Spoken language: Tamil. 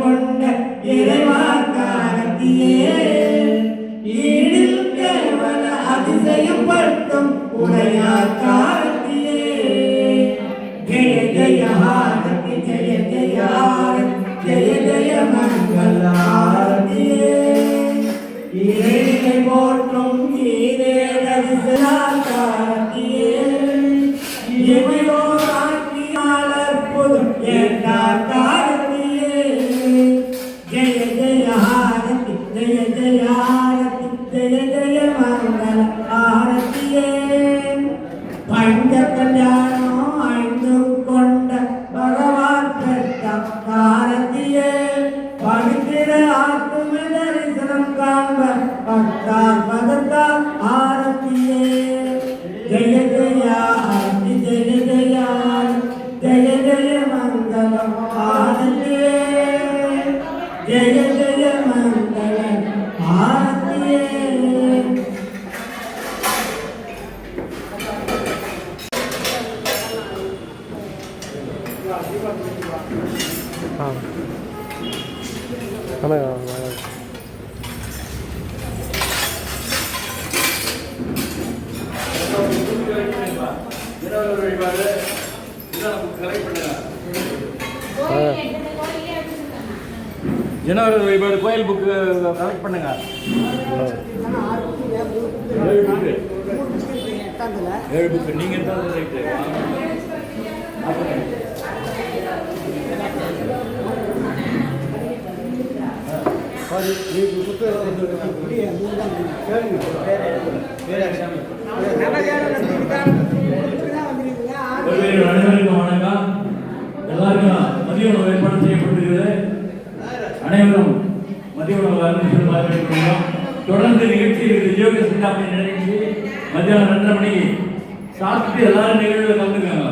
கொண்ட இறைவா காரத்தியே ஈடில் கேவல அதிசயம் பட்டும் உடையார் காரத்தியே ஜெய ஜெய ஹாரதி ஜெய ஜெய ஹாரதி ஜெய ஜெய மங்கள ஹாரதியே ஈரை போற்றும் ஈரேழு காரத்தியே இவையோ ஆட்சியாளர் புதும் ஏற்றார் காரத்தியே ஜெய ஜெய ஹாரதி ஜெய ஜெய ஹாரதி ஜெய ஜெய மங்கள ஹாரதியே பஞ்ச கல்யாணம் ஐந்தும் கொண்ட பகவான் பெற்ற காரத்தியே பவித்திர ஆத்தும தரிசனம் காண்ப பக்தார் பதத்தார் ஆரத்தியே ஜெய ஜெய ஆரதி ஜெய ஜெய ஜெய ஜெய மங்களம் ஆரத்தியே ஜெய ஜெய மங்களம் ஆரத்தியே ஜனவரி வழிபாடு கோயில் புக்கு கலெக்ட் பண்ணுங்க. 7 புக்கு நீங்க எடுத்தாலும் ரைட்டு. அனைவருக்கும் வணக்கம். எல்லாருக்கும் மதிய உணவு ஏற்பாடு செய்யப்பட்டிருக்கிறது. அனைவரும் மதிய உணவு அருந்திருக்கிறோம். தொடர்ந்து நிகழ்ச்சி இருக்குது. யோக சிந்தாமணி நிகழ்ச்சி மத்தியானம் 2:30 மணிக்கு சாப்பிட்டு எல்லாரும் நிகழ்வுல கலந்துக்காங்க.